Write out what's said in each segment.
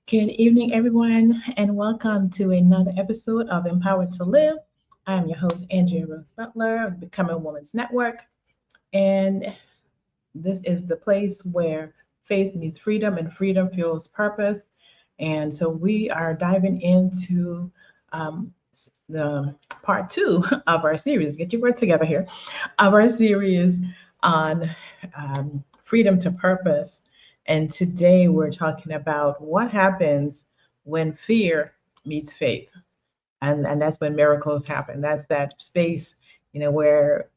Good evening, everyone, and welcome to another episode of Empowered to Live. I'm your host, Andrea Rose Butler of Becoming Women's Network, and this is the place where faith meets freedom and freedom fuels purpose. And so we are diving into the part two of our series. Get your words together here. Of our series on freedom to purpose. And today we're talking about what happens when fear meets faith. And that's when miracles happen. That's that space, where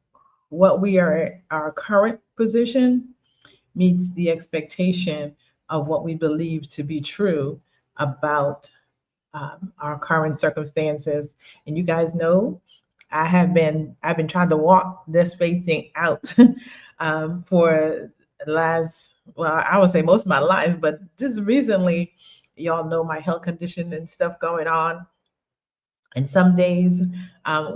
what we are, our current position meets the expectation of what we believe to be true about our current circumstances. And you guys know I've been trying to walk this faith thing out for the last, well, I would say most of my life, but just recently, y'all know my health condition and stuff going on. And some days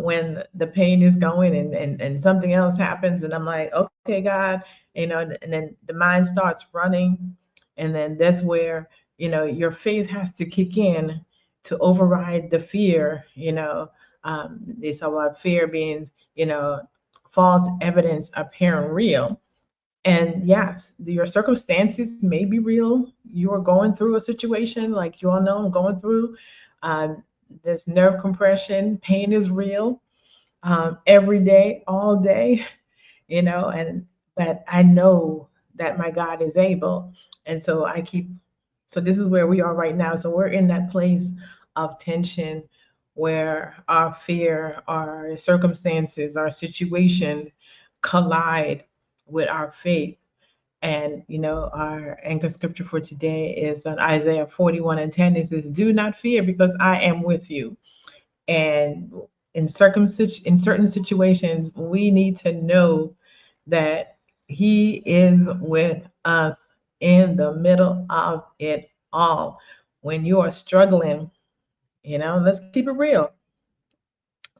when the pain is going and something else happens, and I'm like, okay, God, and then the mind starts running. And then that's where, your faith has to kick in to override the fear. They talk about fear being, you know, false evidence appearing real. And yes, your circumstances may be real. You are going through a situation like you all know I'm going through. Um, this nerve compression, pain is real every day, all day, and but I know that my God is able. And so so this is where we are right now. So we're in that place of tension where our fear, our circumstances, our situation collide with our faith. And our anchor scripture for today is on Isaiah 41:10. It says, "Do not fear, because I am with you." And in certain situations, we need to know that He is with us in the middle of it all. When you are struggling, let's keep it real.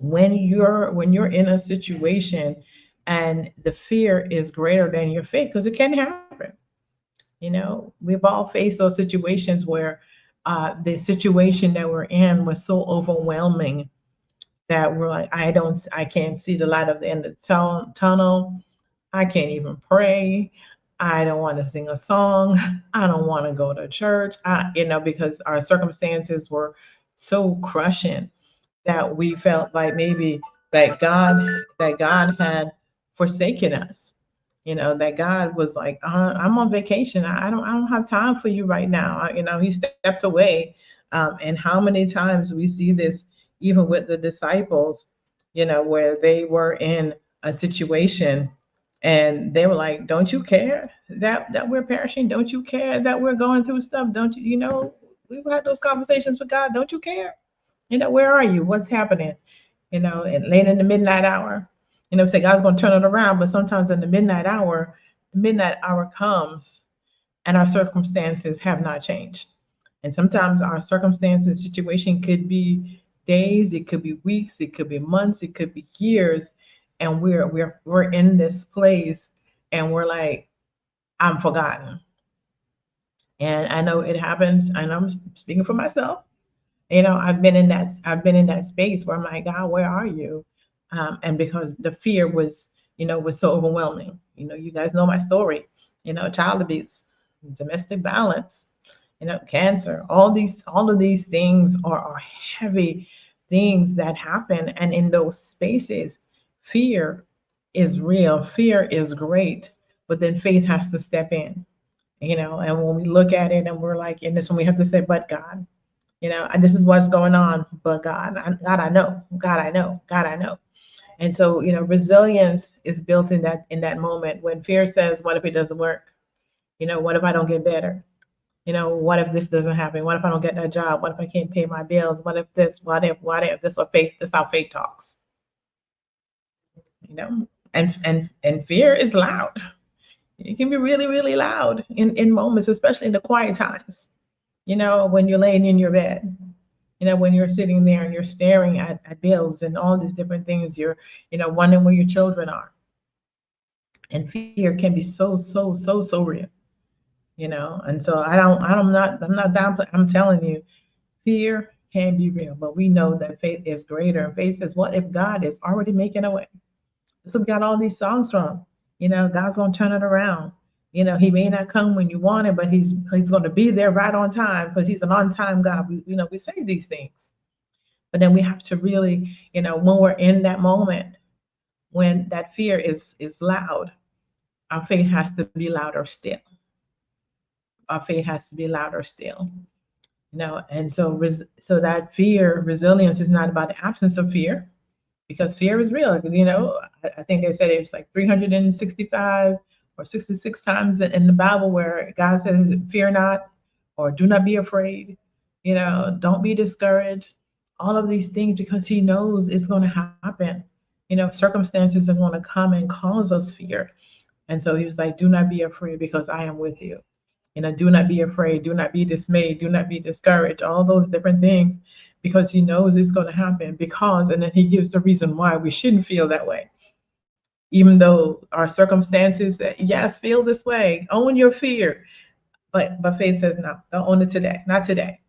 When you're in a situation and the fear is greater than your faith, because it can happen. We've all faced those situations where the situation that we're in was so overwhelming that we're like, I can't see the light of the end of the tunnel. I can't even pray. I don't want to sing a song. I don't want to go to church. Because our circumstances were so crushing that we felt like maybe that God had forsaken us. That God was like, I'm on vacation. I don't have time for you right now. He stepped away. And how many times we see this even with the disciples, where they were in a situation and they were like, don't you care that we're perishing? Don't you care that we're going through stuff? Don't you, we've had those conversations with God. Don't you care? Where are you? What's happening? And late in the midnight hour, say God's going to turn it around. But sometimes in the midnight hour comes and our circumstances have not changed. And sometimes our circumstances, situation could be days, it could be weeks, it could be months, it could be years. And we're in this place and we're like, I'm forgotten. And I know it happens, and I'm speaking for myself. I've been in that space where I'm like, God, where are you? And because the fear was so overwhelming. You guys know my story. Child abuse, domestic violence, cancer. All of these things are heavy things that happen, and in those spaces, fear is real. Fear is great, but then faith has to step in. And when we look at it, and we're like, and this when we have to say, but God. And this is what's going on, but God, I know, God, I know, God, I know. And so, resilience is built in that moment when fear says, what if it doesn't work? What if I don't get better? What if this doesn't happen? What if I don't get that job? What if I can't pay my bills? What if this? What if? This how faith talks. And fear is loud. It can be really, really loud in moments, especially in the quiet times. When you're laying in your bed, when you're sitting there and you're staring at bills and all these different things, you're, wondering where your children are. And fear can be so, so, so, so real. And so I'm not downplaying. I'm telling you, fear can be real, but we know that faith is greater. And faith says, what if God is already making a way? So we got all these songs from. God's gonna turn it around. He may not come when you want it, but he's gonna be there right on time because he's an on-time God. We say these things. But then we have to really, when we're in that moment, when that fear is loud, our faith has to be louder still. Our faith has to be louder still. And so that fear, resilience is not about the absence of fear, because fear is real. I think they said it's like 365 or 66 times in the Bible where God says, fear not, or do not be afraid, don't be discouraged, all of these things, because he knows it's going to happen. Circumstances are going to come and cause us fear. And so he was like, do not be afraid because I am with you. Do not be afraid, do not be dismayed, do not be discouraged, all those different things, because he knows it's going to happen. And then he gives the reason why we shouldn't feel that way. Even though our circumstances that, yes, feel this way, own your fear. But faith says, no, don't own it today, not today.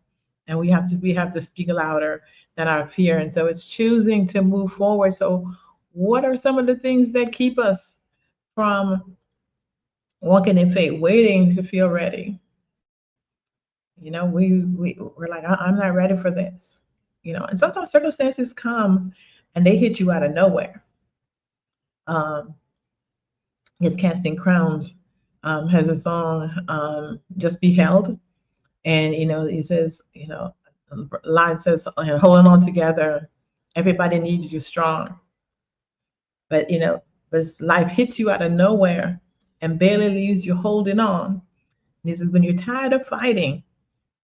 And we have to speak louder than our fear. And so it's choosing to move forward. So what are some of the things that keep us from walking in faith, waiting to feel ready? We're like, I'm not ready for this. And sometimes circumstances come and they hit you out of nowhere. His Casting Crowns has a song, Just Be Held. And, he says, line says, holding on together, everybody needs you strong. But, but life hits you out of nowhere and barely leaves you holding on. And he says, when you're tired of fighting,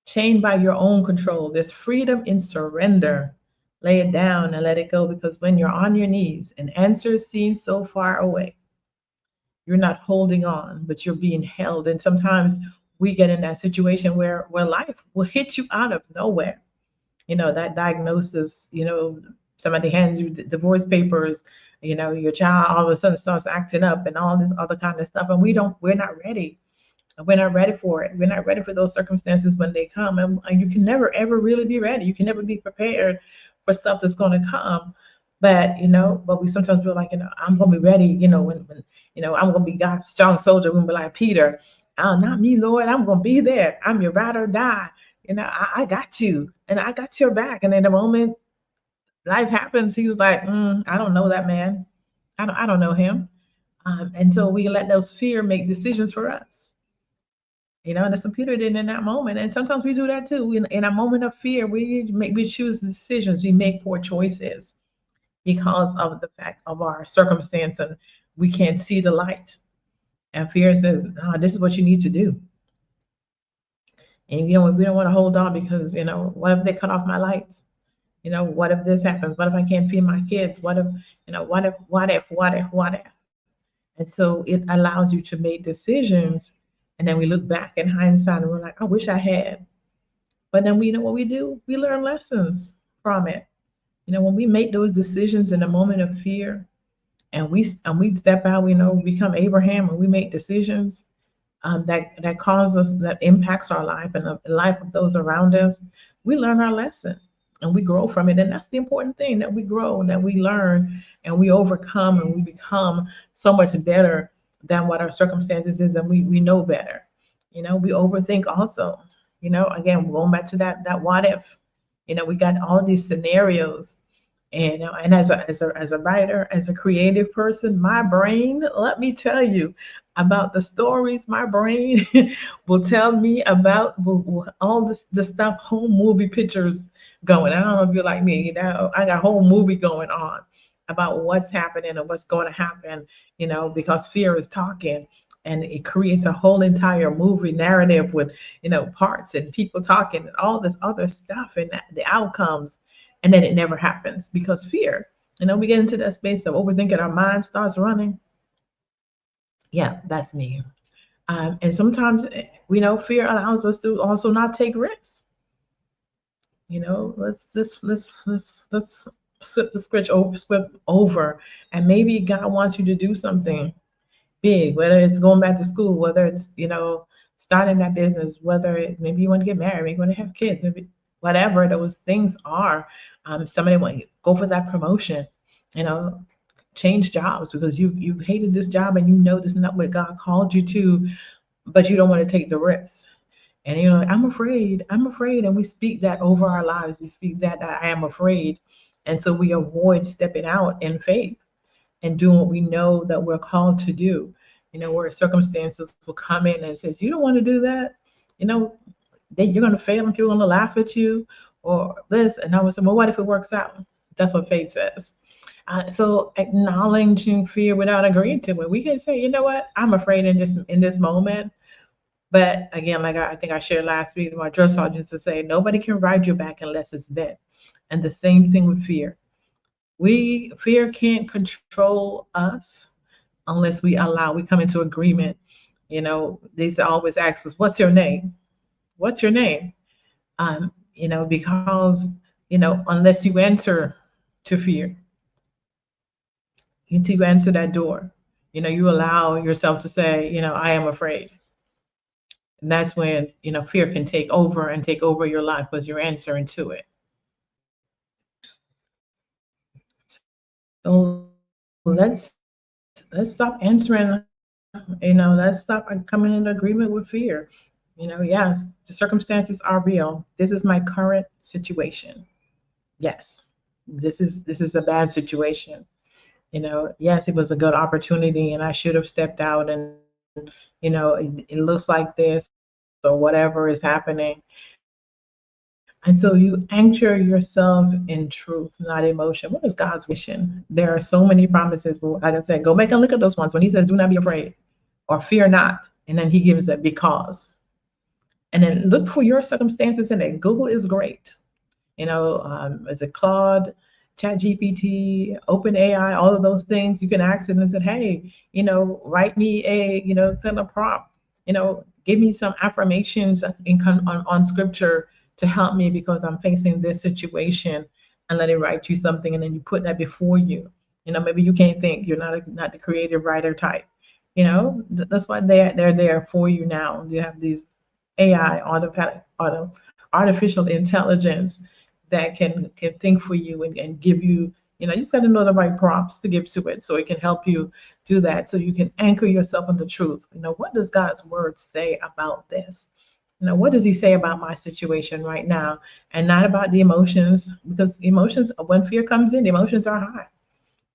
chained by your own control, there's freedom in surrender. Lay it down and let it go, because when you're on your knees and answers seem so far away, you're not holding on, but you're being held. And sometimes we get in that situation where life will hit you out of nowhere. That diagnosis, somebody hands you divorce papers, your child all of a sudden starts acting up and all this other kind of stuff. And we're not ready. We're not ready for it. We're not ready for those circumstances when they come. And you can never, ever really be ready. You can never be prepared for stuff that's going to come. But, but we sometimes feel like, I'm going to be ready, when I'm going to be God's strong soldier. We're going to be like Peter, not me, Lord, I'm going to be there. I'm your ride or die. I got you and I got your back. And in the moment life happens, he was like, I don't know that man. I don't know him. And so we let those fear make decisions for us. And that's what Peter did in that moment. And sometimes we do that too. In a moment of fear, we choose decisions. We make poor choices because of the fact of our circumstance, and we can't see the light. And fear says, no, this is what you need to do. And we don't want to hold on because, what if they cut off my lights? What if this happens? What if I can't feed my kids? What if? What if? And so it allows you to make decisions. And then we look back in hindsight and we're like, I wish I had. But then we know what we do. We learn lessons from it. When we make those decisions in a moment of fear, and we step out, we become Abraham, and we make decisions that cause us, that impacts our life and the life of those around us. We learn our lesson and we grow from it. And that's the important thing, that we grow and that we learn and we overcome and we become so much better than what our circumstances is, and we know better. We overthink also. Again, going back to that what if. We got all these scenarios, and as a writer, as a creative person, my brain, let me tell you about the stories. My brain will tell me about all the stuff, whole movie pictures going. I don't know if you're like me. I got a whole movie going on about what's happening and what's going to happen, because fear is talking, and it creates a whole entire movie narrative with, parts and people talking and all this other stuff and the outcomes. And then it never happens because fear. We get into that space of overthinking, our mind starts running. Yeah, that's me. And sometimes, fear allows us to also not take risks. Let's flip the script over, and maybe God wants you to do something big, whether it's going back to school, whether it's, starting that business, whether maybe you want to get married, maybe you want to have kids, maybe whatever those things are. Somebody want to go for that promotion, you know, change jobs because you've hated this job and you know this is not what God called you to, but you don't want to take the risk. And you know, I'm afraid, and we speak that over our lives. We speak that I am afraid, and so we avoid stepping out in faith and doing what we know that we're called to do. You know, where circumstances will come in and says, "You don't want to do that," you know, then you're going to fail and people are going to laugh at you, or this. And I was saying, well, what if it works out? That's what faith says. So acknowledging fear without agreeing to it, we can say, you know what, I'm afraid in this moment. But again, like I think I shared last week, my drill sergeants to say, nobody can ride your back unless it's bent. And the same thing with fear. Fear can't control us unless we come into agreement. You know, they always ask us, what's your name? What's your name? You know, because, you know, unless you enter to fear, until you answer that door, you know, you allow yourself to say, you know, I am afraid. And that's when, you know, fear can take over and take over your life because you're answering to it. So let's stop answering, you know, let's stop coming into agreement with fear. You know, yes, the circumstances are real. This is my current situation. Yes, this is a bad situation. You know, yes, it was a good opportunity and I should have stepped out and, you know, it looks like this or whatever is happening. And so you anchor yourself in truth, not emotion. What is God's mission? There are so many promises, but like I said, go back and look at those ones when he says, do not be afraid or fear not. And then he gives that because. And then look for your circumstances in it. Google is great. You know, is it Claude, ChatGPT, OpenAI, all of those things? You can ask it and say, hey, you know, write me send a prompt, you know, give me some affirmations on scripture to help me because I'm facing this situation, and let it write you something, and then you put that before you. You know, maybe you can't think, you're not the creative writer type. You know, that's why they're there for you now. You have these AI, artificial intelligence that can think for you and give you, you know, you just got to know the right prompts to give to it so it can help you do that, so you can anchor yourself in the truth. You know, what does God's word say about this? You know, what does he say about my situation right now? And not about the emotions, because emotions, when fear comes in, the emotions are high.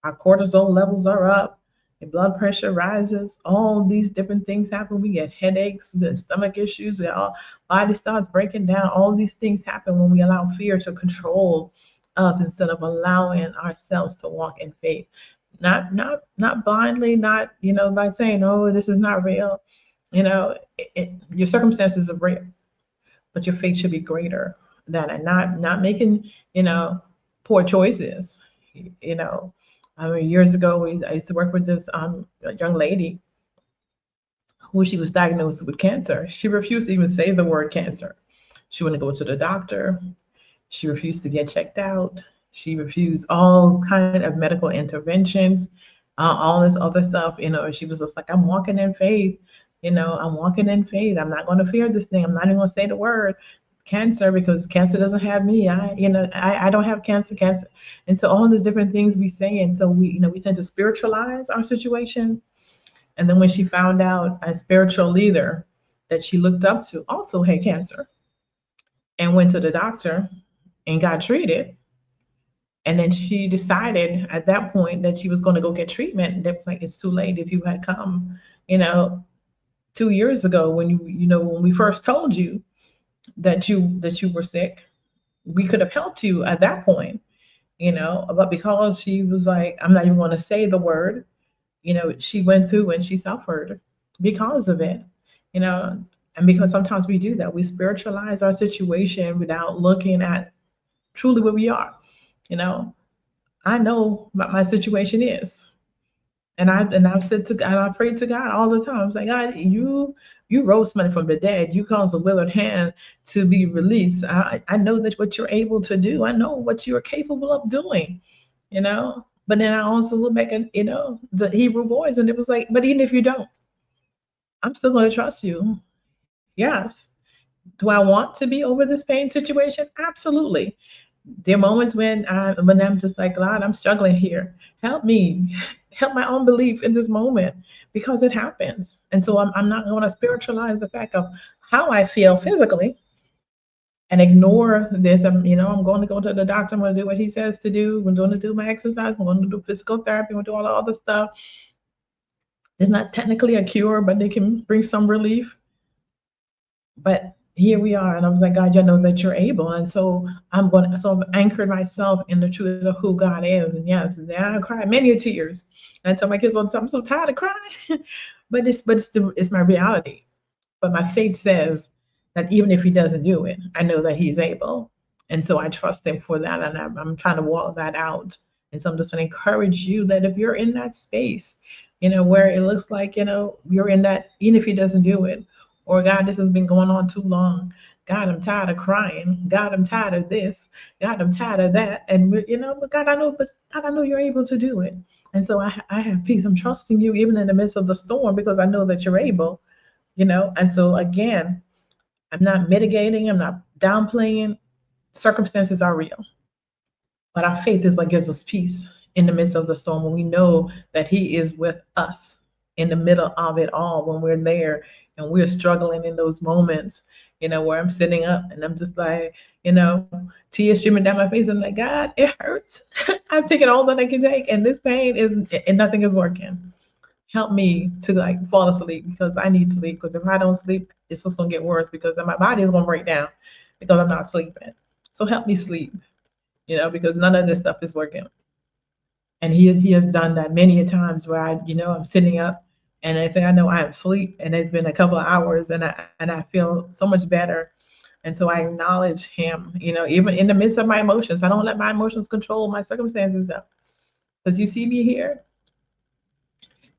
Our cortisol levels are up, the blood pressure rises, all these different things happen. We get headaches, we get stomach issues, our body starts breaking down. All these things happen when we allow fear to control us instead of allowing ourselves to walk in faith. Not blindly, not, you know, like saying, oh, this is not real. You know, your circumstances are real, but your faith should be greater than it. Not making, you know, poor choices. You know, I mean, years ago, I used to work with this young lady who she was diagnosed with cancer. She refused to even say the word cancer. She wouldn't go to the doctor. She refused to get checked out. She refused all kind of medical interventions, all this other stuff. You know, she was just like, I'm walking in faith. You know, I'm walking in faith. I'm not going to fear this thing. I'm not even going to say the word cancer because cancer doesn't have me. I don't have cancer. And so all these different things we say. And so we tend to spiritualize our situation. And then when she found out a spiritual leader that she looked up to also had cancer and went to the doctor and got treated. And then she decided at that point that she was going to go get treatment. That was like, it's too late. If you had come, you know, 2 years ago when when we first told you that you were sick, we could have helped you at that point, you know. But because she was like, I'm not even going to say the word, you know, she went through and she suffered because of it, you know. And because sometimes we do that, we spiritualize our situation without looking at truly where we are. You know, I know what my situation is. And I've said to God, I prayed to God all the time. I was like, God, you rose somebody from the dead. You caused a withered hand to be released. I know that what you're able to do. I know what you're capable of doing, you know. But then I also look back at, you know, the Hebrew boys, and it was like, but even if you don't, I'm still going to trust you. Yes. Do I want to be over this pain situation? Absolutely. There are moments when I'm just like, God, I'm struggling here. Help me. Help my own belief in this moment because it happens. And so I'm not going to spiritualize the fact of how I feel physically and ignore this. I'm going to go to the doctor. I'm going to do what he says to do. I'm going to do my exercise. I'm going to do physical therapy. I'm going to do all the other stuff. It's not technically a cure, but they can bring some relief. But here we are, and I was like, God, you know that you're able, and so I've anchored myself in the truth of who God is, and yes, and I cried many tears, and I tell my kids all the time, I'm so tired of crying, but it's my reality. But my faith says that even if He doesn't do it, I know that He's able, and so I trust Him for that, and I'm trying to walk that out. And so I'm just going to encourage you that if you're in that space, where it looks like, you're in that, even if He doesn't do it, or God, this has been going on too long. God, I'm tired of crying. God, I'm tired of this. God, I'm tired of that. And but God, I know you're able to do it. And so I have peace. I'm trusting you even in the midst of the storm because I know that you're able. And so again, I'm not mitigating. I'm not downplaying. Circumstances are real, but our faith is what gives us peace in the midst of the storm when we know that He is with us in the middle of it all, when we're there and we're struggling in those moments, where I'm sitting up and I'm just like, tears streaming down my face. I'm like, God, it hurts. I've taken all that I can take, and this pain and nothing is working. Help me to like fall asleep because I need sleep. Because if I don't sleep, it's just gonna get worse because then my body is gonna break down because I'm not sleeping. So help me sleep, because none of this stuff is working. And he has done that many a times where I'm sitting up and I say I know I am asleep and it's been a couple of hours and I feel so much better. And so I acknowledge Him, even in the midst of my emotions. I don't let my emotions control my circumstances though. Because you see me here,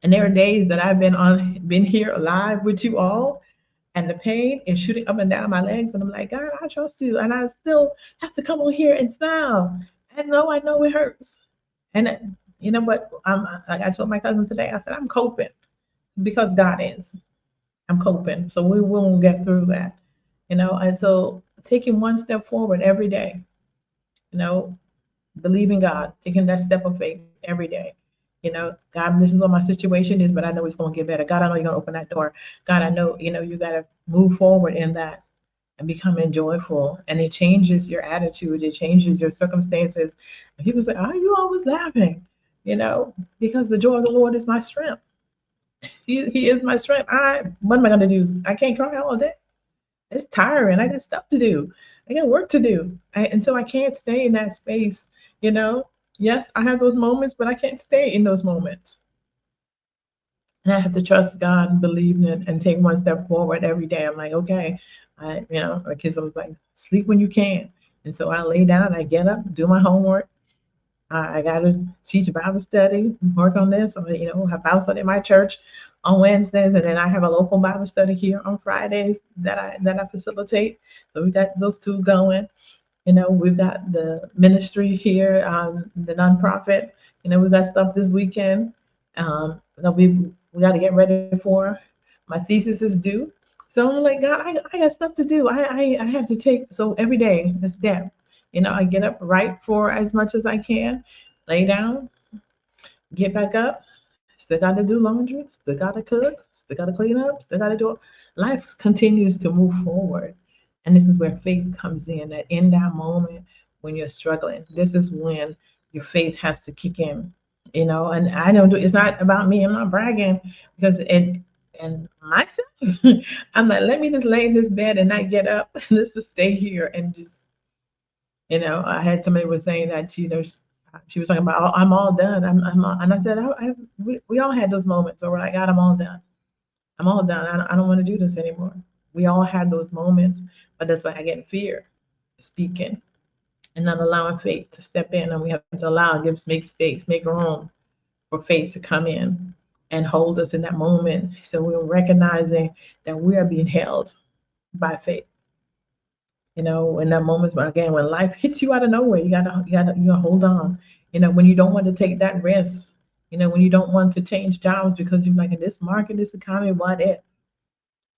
and there are days that I've been here alive with you all, and the pain is shooting up and down my legs, and I'm like, God, I trust you, and I still have to come on here and smile. I know it hurts, and you know what? Like I told my cousin today, I said I'm coping because God is. I'm coping, so we will get through that, And so taking one step forward every day, you know, believing God, taking that step of faith every day. God, this is what my situation is, but I know it's going to get better. God, I know you're going to open that door. God, I know, you got to move forward in that and becoming joyful. And it changes your attitude. It changes your circumstances. And people say, "Are you always laughing?" Because the joy of the Lord is my strength. He is my strength. What am I going to do? I can't cry all day. It's tiring. I got stuff to do. I got work to do. And so I can't stay in that space, you know. Yes, I have those moments, but I can't stay in those moments. And I have to trust God and believe in it and take one step forward every day. I'm like, okay, my kids was like, sleep when you can. And so I lay down, I get up, do my homework. I got to teach a Bible study, work on this. Or, have Bible study at my church on Wednesdays, and then I have a local Bible study here on Fridays that I facilitate. So we got those two going. We've got the ministry here, the nonprofit. We've got stuff this weekend that we got to get ready for. My thesis is due. So I'm like, God, I got stuff to do. I have to take, so every day, a step. I get up right for as much as I can, lay down, get back up, still got to do laundry, still got to cook, still got to clean up, still got to do it. Life continues to move forward. And this is where faith comes in, that in that moment when you're struggling, this is when your faith has to kick in, and I don't do, it's not about me. I'm not bragging because and myself, I'm like, let me just lay in this bed and not get up, just to stay here and just, I had somebody was saying that, she was talking about, I'm all done. And I said, we all had those moments where we're like, God, I'm all done. I'm all done. I don't want to do this anymore. We all had those moments, but that's why I get fear speaking and not allowing faith to step in. And we have to make space, make room for faith to come in and hold us in that moment. So we're recognizing that we are being held by faith. In that moments, but again, when life hits you out of nowhere, you gotta hold on. When you don't want to take that risk, when you don't want to change jobs because you're like, in this market, this economy, what if?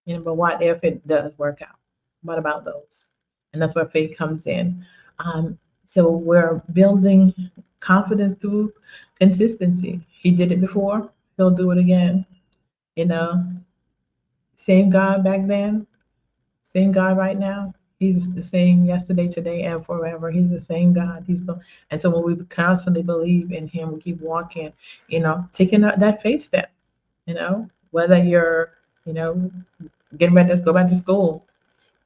But what if it does work out? What about those? And that's where faith comes in. Um, so we're building confidence through consistency. He did it before, he'll do it again. You know, same God back then, same God right now. He's the same yesterday, today, and forever. He's the same God. And so when we constantly believe in Him, we keep walking. Taking that faith step. Whether you're, you know, getting ready to go back to school,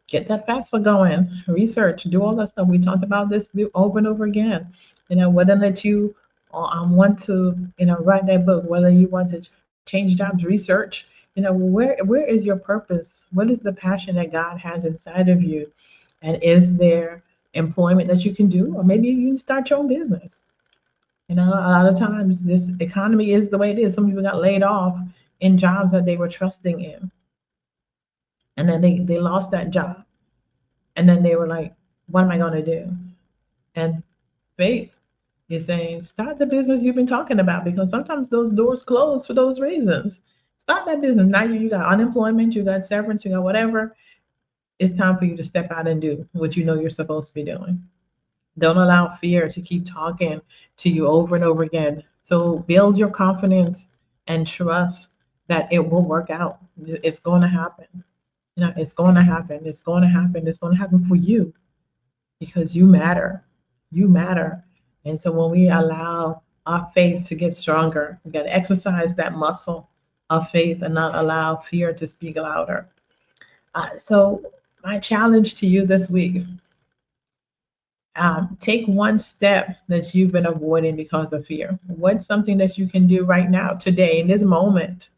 get that FAFSA going, research, do all that stuff. We talked about this over and over again. Whether that you want to, write that book, whether you want to change jobs, research, where is your purpose? What is the passion that God has inside of you? And is there employment that you can do? Or maybe you can start your own business. A lot of times this economy is the way it is. Some people got laid off in jobs that they were trusting in. And then they lost that job. And then they were like, what am I going to do? And faith is saying, start the business you've been talking about, because sometimes those doors close for those reasons. Start that business. Now you got unemployment, you got severance, you got whatever. It's time for you to step out and do what you know you're supposed to be doing. Don't allow fear to keep talking to you over and over again. So build your confidence and trust that it will work out. It's going to happen. It's going to happen. It's going to happen. It's going to happen for you, because you matter. You matter. And so when we allow our faith to get stronger, we got to exercise that muscle of faith and not allow fear to speak louder. So my challenge to you this week, take one step that you've been avoiding because of fear. What's something that you can do right now, today, in this moment,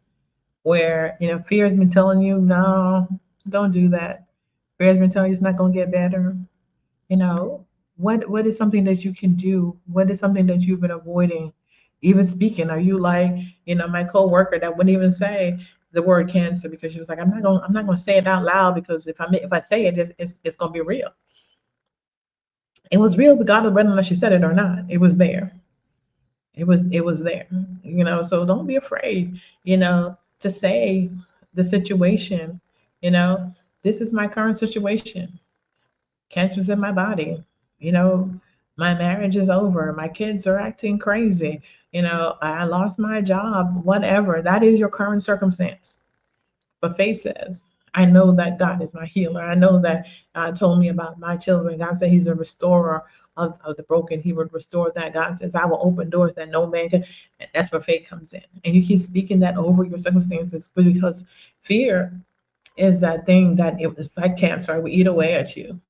where fear has been telling you, no, don't do that. Fear has been telling you it's not going to get better. You know, what is something that you can do? What is something that you've been avoiding? Even speaking, are you like, my coworker that wouldn't even say the word cancer because she was like, I'm not gonna say it out loud, because if I say it, it's gonna be real. It was real regardless of whether or not she said it or not. It was there. It was there. So don't be afraid, to say the situation, this is my current situation. Cancer's in my body. You know, my marriage is over. My kids are acting crazy. I lost my job, whatever. That is your current circumstance. But faith says, I know that God is my healer. I know that God told me about my children. God said He's a restorer of the broken. He would restore that. God says, I will open doors that no man can. And that's where faith comes in. And you keep speaking that over your circumstances, because fear is that thing that it's like cancer. It will eat away at you.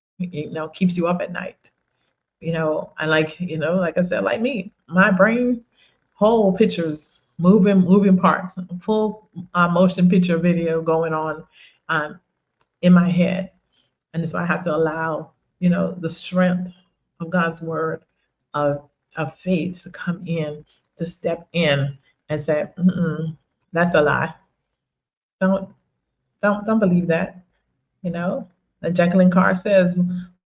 Keeps you up at night. And like I said, like me, my brain, whole pictures, moving parts, full motion picture video going on in my head. And so I have to allow, the strength of God's word of faith to come in, to step in and say, that's a lie. Don't don't believe that. Like Jacqueline Carr says,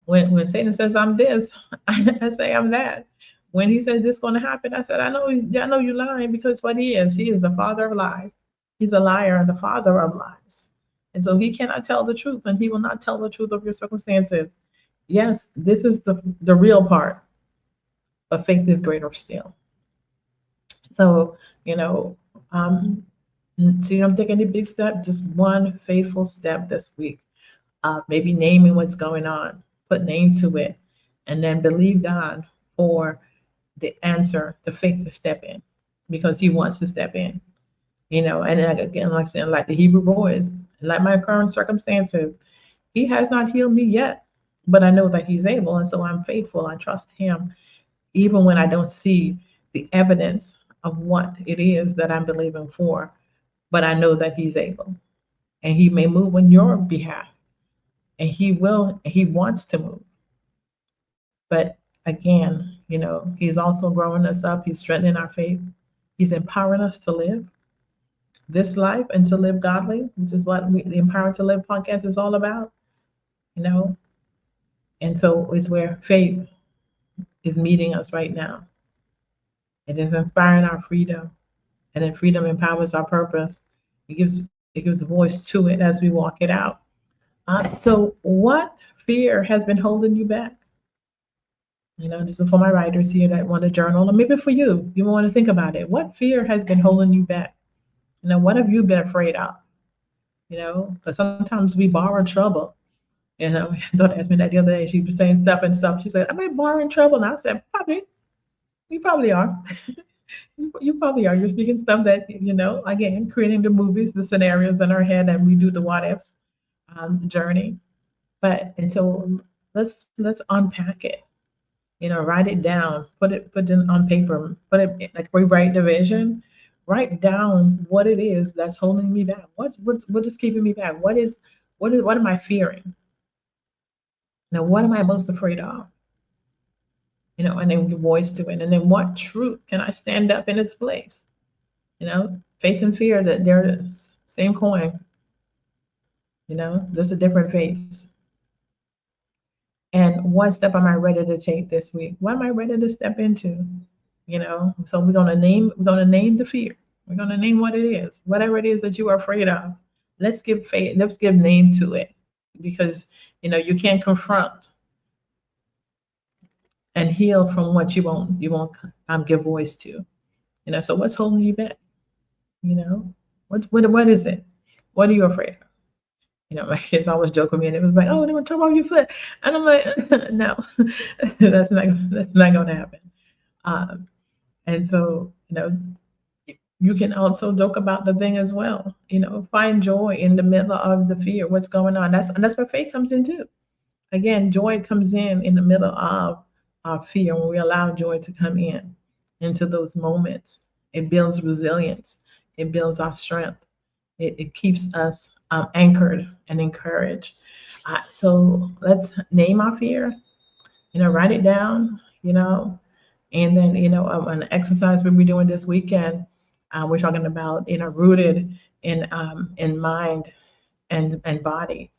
when Satan says I'm this, I say I'm that. When he says this is going to happen, I said I know you're lying, because what he is the father of lies. He's a liar and the father of lies, and so he cannot tell the truth, and he will not tell the truth of your circumstances. Yes, this is the real part, but faith is greater still. So so you don't take any big step, just one faithful step this week. Maybe naming what's going on, put name to it, and then believe God for the answer, the faith to step in, because He wants to step in. And again, like I said, like the Hebrew boys, like my current circumstances, He has not healed me yet, but I know that He's able, and so I'm faithful. I trust Him, even when I don't see the evidence of what it is that I'm believing for, but I know that He's able, and He may move on your behalf. And he wants to move. But again, He's also growing us up. He's strengthening our faith. He's empowering us to live this life and to live godly, which is what the Empowered to Live podcast is all about. you know. And so it's where faith is meeting us right now. It is inspiring our freedom, and then freedom empowers our purpose. It gives It gives voice to it as we walk it out. So what fear has been holding you back? This is for my writers here that want to journal, or maybe for you, you want to think about it. What fear has been holding you back? What have you been afraid of? Because sometimes we borrow trouble. Daughter asked me that the other day. She was saying stuff and stuff. She said, "Am I borrowing trouble?" And I said, "Probably. You probably are. You probably are. You're speaking stuff that again, creating the movies, the scenarios in our head, and we do the what ifs journey. And so let's unpack it. Write it down, put it on paper, put it like we write the vision. Write down what it is that's holding me back. What is keeping me back? What am I fearing? Now, what am I most afraid of? And then give voice to it. And then what truth can I stand up in its place? Faith and fear, that they're the same coin, just a different face. And what step am I ready to take this week? What am I ready to step into? So we're gonna name the fear. We're gonna name what it is, whatever it is that you are afraid of. Let's give faith, let's give name to it. Because you can't confront and heal from what you won't give voice to. So what's holding you back? What is it? What are you afraid of? My kids always joke with me, and it was like, "Oh, they want to chop off your foot," and I'm like, "No, that's not going to happen." And so, you can also joke about the thing as well. Find joy in the middle of the fear. What's going on? That's where faith comes in too. Again, joy comes in the middle of our fear when we allow joy to come in into those moments. It builds resilience. It builds our strength. It keeps us anchored and encouraged. So let's name our fear. Write it down. And then an exercise we'll be doing this weekend. We're talking about rooted in mind and body.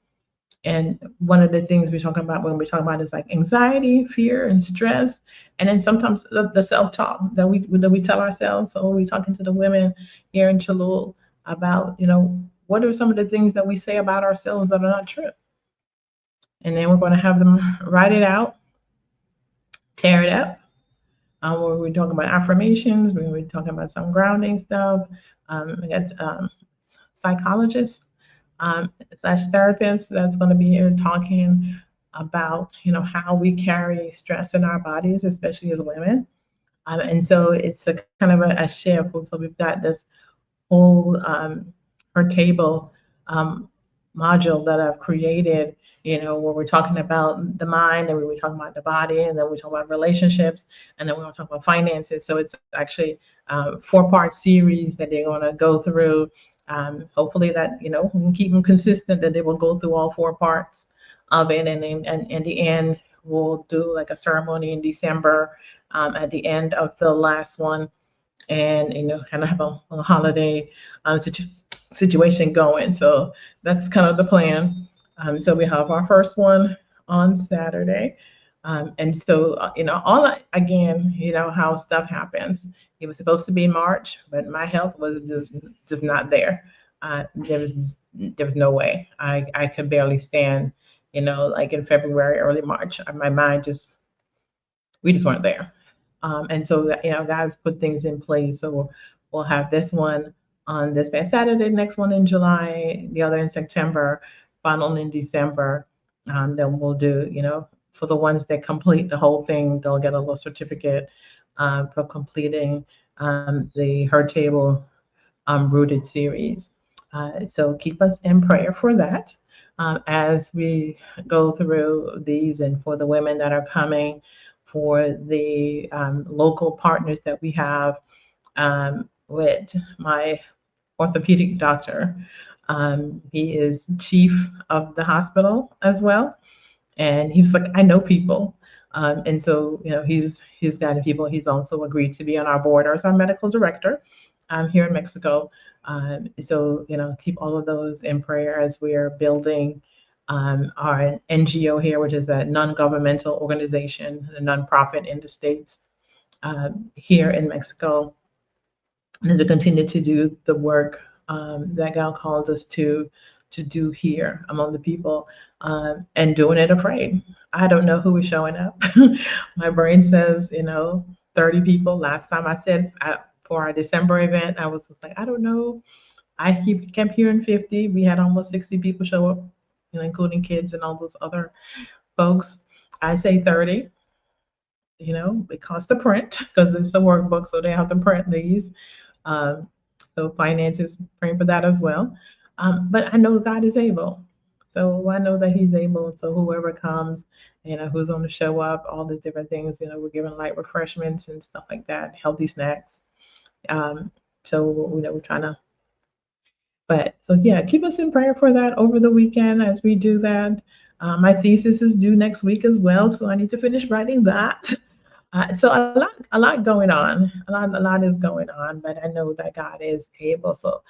And one of the things we talk about when we talk about is like anxiety, fear, and stress, and then sometimes the self-talk that we tell ourselves. So we're talking to the women here in Cholula about what are some of the things that we say about ourselves that are not true. And then we're going to have them write it out, tear it up. Where we're talking about affirmations, we're talking about some grounding stuff. We got psychologists slash therapists that's going to be here talking about how we carry stress in our bodies, especially as women. And so it's a kind of a shift. So we've got this whole her table module that I've created, where we're talking about the mind, and we're talking about the body, and then we're talking about relationships, and then we're going to talk about finances. So it's actually a 4-part series that they're going to go through. Hopefully that, we can keep them consistent, that they will go through all 4 parts of it. And then in the end, we'll do like a ceremony in December at the end of the last one, and kind of have a holiday situation going. So that's kind of the plan. So we have our first one on Saturday. And so, again, how stuff happens. It was supposed to be in March, but my health was just not there. There was no way. I could barely stand, like in February, early March. My mind we just weren't there. And so, guys put things in place. So we'll have this one on this past Saturday, next one in July, the other in September, final in December. Then we'll do, for the ones that complete the whole thing, they'll get a little certificate for completing the Her Table Rooted series. So keep us in prayer for that as we go through these, and for the women that are coming, for the local partners that we have with my orthopedic doctor. He is chief of the hospital as well. And he was like, I know people. And so, he's got people. He's also agreed to be on our board as our medical director here in Mexico. So, keep all of those in prayer as we are building our NGO here, which is a non-governmental organization, a nonprofit in the States here in Mexico. And as we continue to do the work that God called us to do here among the people, and doing it afraid. I don't know who is showing up. My brain says, 30 people. Last time I said for our December event, I was just like, I don't know. Kept hearing 50. We had almost 60 people show up, including kids and all those other folks. I say 30. It costs to print because it's a workbook, so they have to print these. Um, so finances, praying for that as well. But I know God is able. So I know that He's able. So whoever comes, who's going to show up, all these different things, we're giving light refreshments and stuff like that, healthy snacks. So, we're trying to, but so yeah, keep us in prayer for that over the weekend as we do that. My thesis is due next week as well, so I need to finish writing that. So a lot going on. A lot is going on, but I know that God is able. So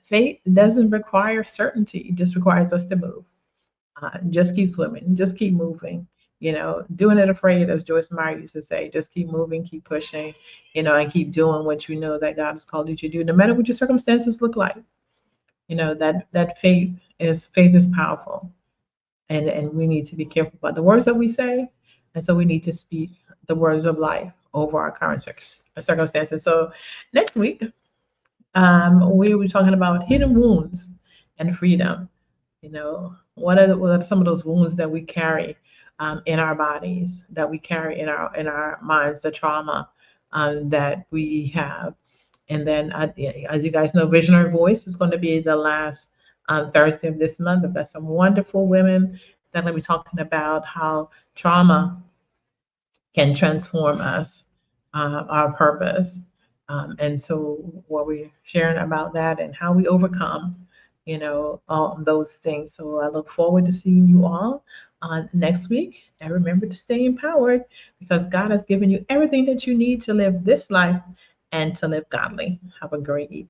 faith doesn't require certainty; it just requires us to move. Just keep swimming, just keep moving. Doing it afraid, as Joyce Meyer used to say. Just keep moving, keep pushing, and keep doing what you know that God has called you to do, no matter what your circumstances look like. That faith is powerful, and we need to be careful about the words that we say, and so we need to speak the words of life over our current circumstances. So next week, we will be talking about hidden wounds and freedom. What are some of those wounds that we carry in our bodies, that we carry in our minds, the trauma that we have. And then, as you guys know, Visionary Voice is going to be the last Thursday of this month. I've got some wonderful women that are going to be talking about how trauma can transform us, our purpose. And so, what we're sharing about that and how we overcome, all those things. So, I look forward to seeing you all next week. And remember to stay empowered because God has given you everything that you need to live this life and to live godly. Have a great evening.